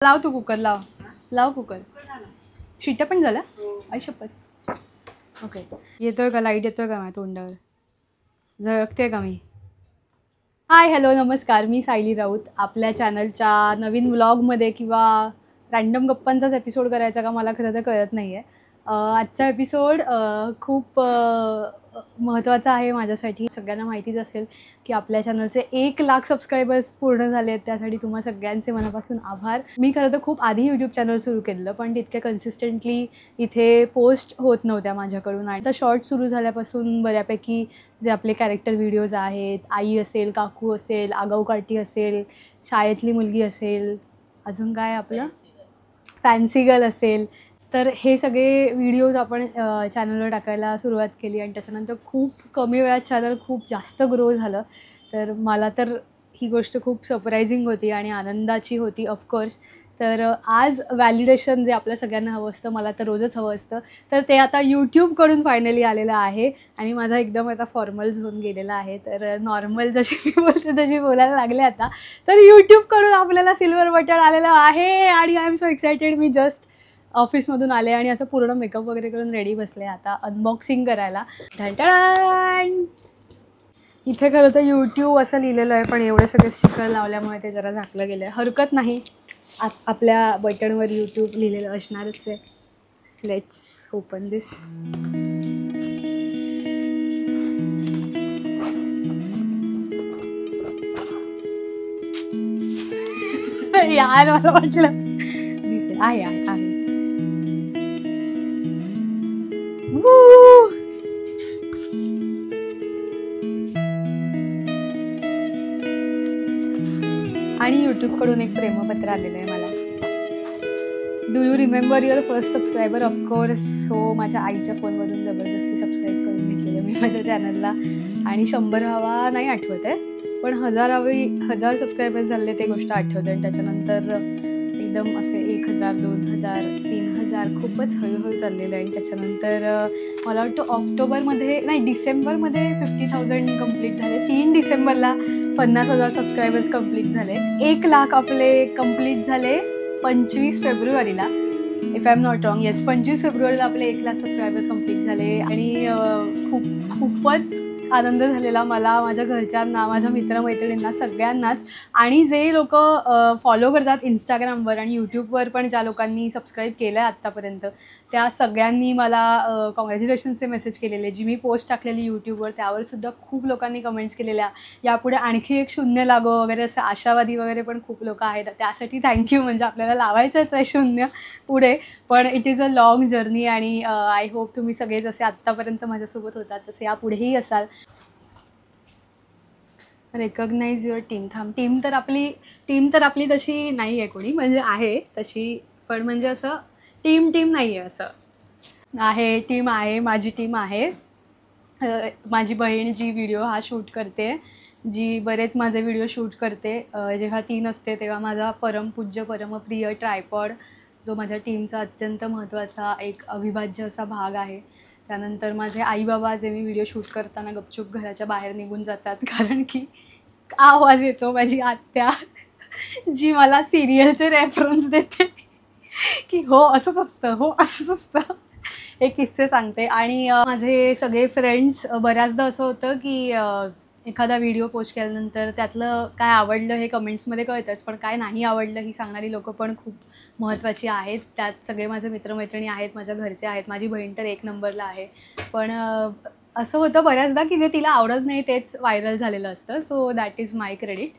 लाव तू कुकर लाव लाव कुकर शिट्ट्या पण झाल्या आई शपथ ओके येतोय का लाईट येतोय का माझ्या तोंडावर झळकते का मी हाय हॅलो नमस्कार मी सायली राऊत आपल्या चॅनलच्या नवीन व्लॉगमध्ये किंवा रँडम गप्पांचाच एपिसोड करायचा का मला खरं तर कळत नाही आहे आजचा एपिसोड खूप महत्त्वाचा आहे माझ्यासाठी सगळ्यांना माहितीच असेल की आपल्या चॅनलचे 1,00,000 सबस्क्रायबर्स पूर्ण झाले आहेत त्यासाठी तुम्हा सगळ्यांचे मनापासून आभार मी खरं तर खूप आधी यूट्यूब चॅनल सुरू केलेलं पण तितक्या कन्सिस्टंटली इथे पोस्ट होत नव्हत्या माझ्याकडून आणि आता शॉर्ट सुरू झाल्यापासून बऱ्यापैकी जे आपले कॅरेक्टर व्हिडिओज आहेत आई असेल काकू असेल आगाऊ काठी असेल शाळेतली मुलगी असेल अजून काय आपलं फॅन्सी गर्ल असेल तर हे सगळे व्हिडिओज आपण चॅनलवर टाकायला सुरुवात केली आणि त्याच्यानंतर खूप कमी वेळात चॅनल खूप जास्त ग्रो झालं तर मला तर ही गोष्ट खूप सरप्रायझिंग होती आणि आनंदाची होती ऑफकोर्स तर आज व्हॅलिडेशन जे आपल्या सगळ्यांना हवं असतं मला तर रोजच हवं असतं तर ते आता यूट्यूबकडून फायनली आलेलं आहे आणि माझा एकदम आता फॉर्मल्स होऊन गेलेला आहे तर नॉर्मल जशी मी बोलते तशी बोलायला लागले आता तर यूट्यूबकडून आपल्याला सिल्वर बटन आलेलं आहे आणि I am so excited me just ऑफिसमधून आले आणि असं पूर्ण मेकअप वगैरे करून रेडी बसले आता अनबॉक्सिंग करायला ढंटण इथे खरं तर यूट्यूब असं लिहिलेलं आहे पण एवढे सगळे स्टिकर लावल्यामुळे ते जरा झाकलं गेलं आहे हरकत नाही आपल्या बटनवर यूट्यूब लिहिलेलं असणारच आहे लेट्स ओपन दिस यार मला वाटलं दिसेल आहे आहे आणि यूट्यूबकडून एक प्रेमपत्र आलेलं आहे मला do you remember your first subscriber of course हो माझ्या आईच्या फोनवरून जबरदस्ती सबस्क्राईब करून घेतलेलं मी माझ्या चॅनलला आणि 100 हवा नाही आठवत आहे पण 1000 सबस्क्रायबर्स झाले ते गोष्ट आठवते आणि त्याच्यानंतर एकदम असे 1000 2000 3000 खूपच हळूहळू चाललेलं आहे आणि त्याच्यानंतर मला वाटतं ऑक्टोबरमध्ये नाही डिसेंबरमध्ये 50,000 कंप्लीट झाले 3 डिसेंबरला 50,000 सबस्क्रायबर्स कंप्लीट झाले 1,00,000 आपले कंप्लीट झाले 25 फेब्रुवारीला if I am not wrong yes 25 फेब्रुवारीला आपले 1,00,000 सबस्क्रायबर्स कंप्लीट झाले आणि खूपच आनंद झालेला मला माझ्या घरच्यांना माझ्या मित्रमैत्रिणींना सगळ्यांनाच आणि जे लोक फॉलो करतात इंस्टाग्रामवर आणि यूट्यूबवर पण ज्या लोकांनी सबस्क्राईब केलं आहे आत्तापर्यंत त्या सगळ्यांनी मला कॉंग्रॅच्युलेशन्सचे मेसेज केलेले जी मी पोस्ट टाकलेली यूट्यूबवर त्यावरसुद्धा खूप लोकांनी कमेंट्स केलेल्या यापुढे आणखी एक 0 लागो वगैरे असं आशावादी वगैरे पण खूप लोक आहेत त्यासाठी थँक्यू म्हणजे आपल्याला लावायचंच आहे 0 पुढे पण it is a long journey आणि आय होप तुम्ही सगळे जसे आत्तापर्यंत माझ्यासोबत होतात तसे यापुढेही असाल रेकग्नाइज युअर टीम टीम तर आपली तशी नाही आहे कोणी म्हणजे आहे तशी पण म्हणजे असं टीम नाही आहे असं आहे टीम आहे माझी टीम आहे माझी बहीण जी व्हिडिओ हा शूट करते जी बरेच माझे व्हिडिओ शूट करते जेव्हा ती नसते तेव्हा माझा परमपूज्य परमप्रिय ट्रायपॉड जो माझ्या टीमचा अत्यंत महत्त्वाचा एक अविभाज्य असा भाग आहे त्यानंतर माझे आई बाबा जे मी व्हिडिओ शूट करताना गपचूप घराच्या बाहेर निघून जातात कारण की आवाज येतो माझी आत्या जी मला सिरियलचे रेफरन्स देते की हो असंच असतं हो असंच असतं हे किस्से सांगते आणि माझे सगळे फ्रेंड्स बऱ्याचदा असं होतं की एखादा व्हिडिओ पोस्ट केल्यानंतर त्यातलं काय आवडलं हे कमेंट्समध्ये कळतंच पण काय नाही आवडलं ही सांगणारी लोकं पण खूप महत्त्वाची आहेत त्यात सगळे माझे मित्रमैत्रिणी आहेत माझ्या घरचे आहेत माझी बहीण तर 1 नंबरला आहे पण असं होतं बऱ्याचदा की जे तिला आवडत नाही तेच व्हायरल झालेलं असतं so that is my credit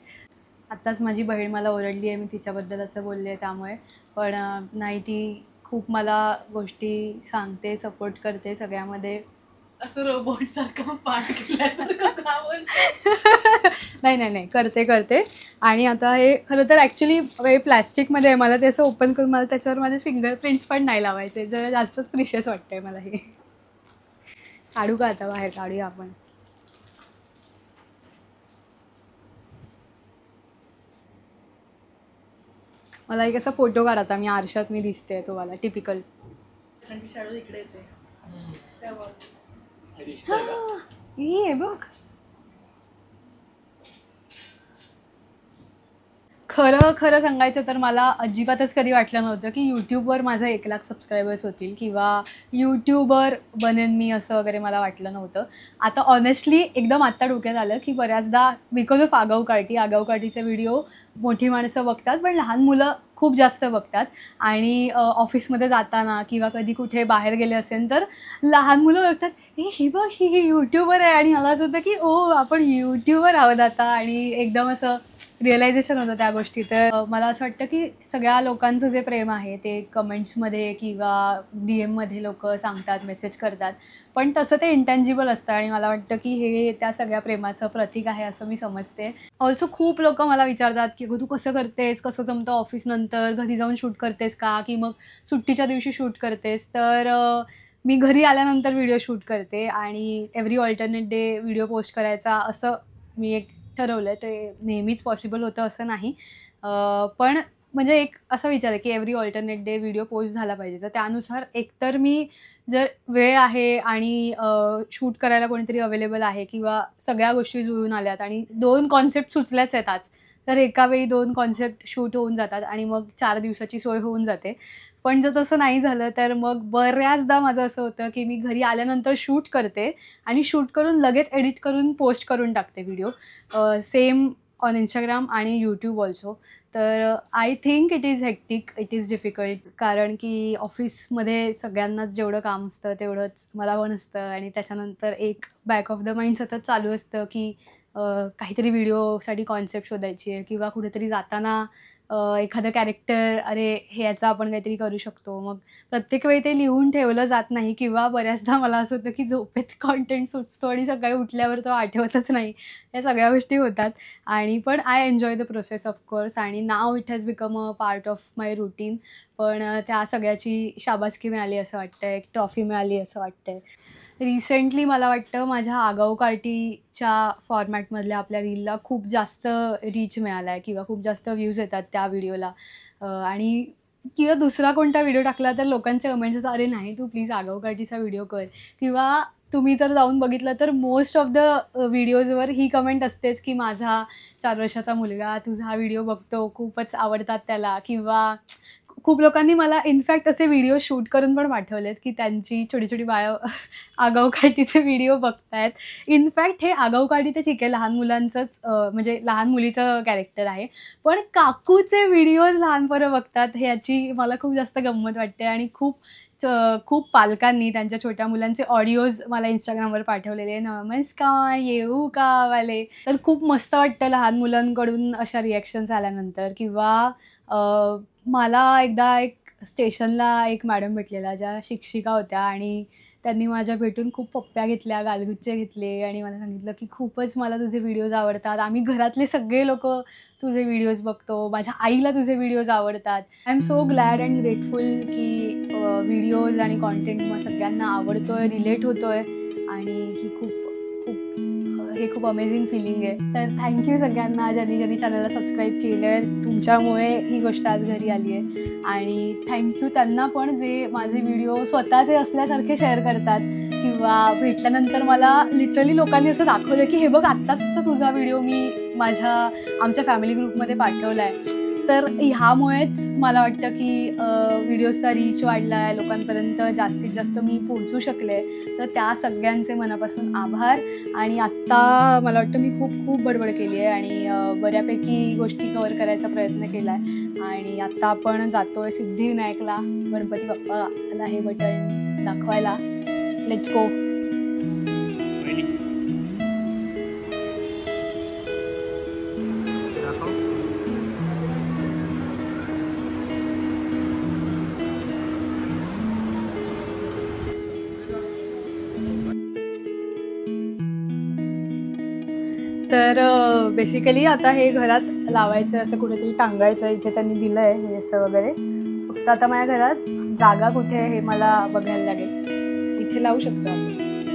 आत्ताच माझी बहीण मला ओरडली आहे मी तिच्याबद्दल असं बोलले आहे त्यामुळे पण नाही ती खूप मला गोष्टी सांगते सपोर्ट करते सगळ्यामध्ये असं रोबोटसारखं पाठ केल्यासारखं नाही करते आणि आता हे खरं तर ॲक्च्युली हे प्लॅस्टिकमध्ये आहे मला ते असं ओपन करून मला त्याच्यावर माझे फिंगरप्रिंट्स पण नाही लावायचे जरा जास्तच प्रिशियस वाटतं आहे मला हे काढू का आता बाहेर काढूया आपण मला एक असा फोटो काढता मी आरशात मी दिसते तो मला टिपिकल शाडू इकडे येते ये बघ खरं खरं सांगायचं तर मला अजिबातच कधी वाटलं नव्हतं की यूट्यूबवर माझं 1,00,000 सबस्क्रायबर्स होतील किंवा यूट्यूबर बनेन मी, असं वगैरे मला वाटलं नव्हतं. आता ऑनेस्टली एकदम आत्ता डोक्यात आलं की बऱ्याचदा बिकॉज ऑफ आगाऊ काठीचे व्हिडिओ मोठी माणसं बघतात, पण लहान मुलं खूप जास्त बघतात. आणि ऑफिसमध्ये जाताना किंवा कधी कुठे बाहेर गेले असेल तर लहान मुलं बघतात, ही बघ ही यूट्यूबर आहे. आणि मला असं होतं की ओ आपण यूट्यूबर आहोत आता. आणि एकदम असं रिअलायझेशन होतं त्या गोष्टी. तर मला असं वाटतं की सगळ्या लोकांचं जे प्रेम आहे ते कमेंट्समध्ये किंवा DM मध्ये लोक सांगतात, मेसेज करतात, पण तसं ते इंटॅन्जिबल असतं. आणि मला वाटतं की हे त्या सगळ्या प्रेमाचं प्रतीक आहे असं मी समजते. ऑल्सो खूप लोक मला विचारतात की तू कसं करतेस, कसं जमतं ऑफिसनंतर, घरी जाऊन शूट करतेस का, की मग सुट्टीच्या दिवशी शूट करतेस. तर मी घरी आल्यानंतर व्हिडिओ शूट करते आणि every alternate day video post करायचा असं मी एक ठरवलं. ते नेहमीच पॉसिबल होतं असं नाही, पण म्हणजे एक असा विचार आहे की every alternate day video post झाला पाहिजे. तर त्यानुसार एकतर मी जर वेळ आहे आणि शूट करायला कोणीतरी अवेलेबल आहे किंवा सगळ्या गोष्टी जुळून आल्यात आणि 2 कॉन्सेप्ट सुचल्याच आहेत आज, तर एका वेळी 2 कॉन्सेप्ट शूट होऊन जातात आणि मग 4 दिवसाची सोय होऊन जाते. पण जर तसं नाही झालं तर मग बऱ्याचदा माझं असं होतं की मी घरी आल्यानंतर शूट करते आणि शूट करून लगेच एडिट करून पोस्ट करून टाकते व्हिडिओ, सेम ऑन इंस्टाग्राम आणि यूट्यूब ऑल्सो. तर I think it is hectic, it is difficult, कारण की ऑफिसमध्ये सगळ्यांनाच जेवढं काम असतं तेवढंच मला पण असतं. आणि त्याच्यानंतर एक बॅक ऑफ द माइंड सतत चालू असतं की काहीतरी व्हिडिओसाठी कॉन्सेप्ट शोधायची आहे किंवा कुठेतरी जाताना एखादं कॅरेक्टर, अरे हे याचं आपण काहीतरी करू शकतो. मग प्रत्येक वेळी ते लिहून ठेवलं जात नाही किंवा बऱ्याचदा मला असं होतं की झोपेत कॉन्टेंट सुचतो आणि सकाळी उठल्यावर तो आठवतच नाही. या सगळ्या गोष्टी होतात. आणि पण I enjoy the process of course. आणि now it has become a part of my routine. पण त्या सगळ्याची शाबासकी मिळाली असं वाटतं, एक ट्रॉफी मिळाली असं वाटतंय. रिसेंटली मला वाटतं माझ्या आगाऊ कार्टीच्या फॉर्मॅटमधल्या आपल्या रीलला खूप जास्त रीच मिळाला आहे किंवा खूप जास्त व्ह्यूज येतात त्या व्हिडिओला. आणि किंवा दुसरा कोणता व्हिडिओ टाकला तर लोकांचे कमेंट्स येतात, अरे नाही तू प्लीज आगाऊ कार्टीचा व्हिडिओ कर. किंवा तुम्ही जर जाऊन बघितलं तर मोस्ट ऑफ द व्हिडिओजवर ही कमेंट असतेच की माझा 4 वर्षाचा मुलगा तुझा हा व्हिडिओ बघतो, खूपच आवडतात त्याला. किंवा खूप लोकांनी मला इनफॅक्ट असे व्हिडिओ शूट करून पण पाठवलेत की त्यांची छोटी छोटी बाळं आगाऊ काठीचे व्हिडिओ बघतायत. इनफॅक्ट हे आगाऊ काठी तर ठीक आहे, लहान मुलांचंच म्हणजे लहान मुलीचं कॅरेक्टर आहे, पण काकूचे व्हिडिओज लहान पोरं बघतात ह्याची मला खूप जास्त गंमत वाटते. आणि खूप पालकांनी त्यांच्या छोट्या मुलांचे ऑडिओज मला Instagramवर पाठवलेले, नमस्कार येऊ का वाले. तर खूप मस्त वाटतं लहान मुलांकडून अशा रिॲक्शन्स आल्यानंतर. किंवा मला एकदा एक स्टेशनला एक मॅडम भेटलेल्या ज्या शिक्षिका होत्या आणि त्यांनी माझ्या भेटून खूप पप्प्या घेतल्या, गालगुच्चे घेतले आणि मला सांगितलं की खूपच मला तुझे व्हिडिओज आवडतात, आम्ही घरातले सगळे लोकं तुझे व्हिडिओज बघतो, माझ्या आईला तुझे व्हिडिओज आवडतात. I am so glad and grateful की व्हिडिओज आणि कॉन्टेंट मग सगळ्यांना आवडतोय, रिलेट होतोय. आणि हे खूप अमेझिंग फिलिंग आहे. तर थँक्यू सगळ्यांना ज्यांनी चॅनलला सबस्क्राईब केलं आहे. तुमच्यामुळे ही गोष्ट आज घरी आली आहे. आणि थँक्यू त्यांना पण जे माझे व्हिडिओ स्वतःचे असल्यासारखे शेअर करतात किंवा भेटल्यानंतर मला लिटरली लोकांनी असं दाखवलं की हे बघ आत्ताच तुझा व्हिडिओ मी आमच्या फॅमिली ग्रुपमध्ये पाठवला आहे. तर ह्यामुळेच मला वाटतं की व्हिडिओजचा रीच वाढला आहे, लोकांपर्यंत जास्तीत जास्त मी पोहोचू शकले. तर त्या सगळ्यांचे मनापासून आभार. आणि आत्ता मला वाटतं मी खूप बडबड केली आहे आणि बऱ्यापैकी गोष्टी कवर करायचा प्रयत्न केला आहे. आणि आत्ता आपण जातो आहे सिद्धिविनायकला, गणपती बाप्पाला हे बटन दाखवायला. Let's go. तर बेसिकली आता हे घरात लावायचं, असं कुठेतरी टांगायचं. इथे त्यांनी दिलं आहे हे असं वगैरे. फक्त आता माझ्या घरात जागा कुठे आहे हे मला बघायला लागेल. इथे लावू शकतो आपण.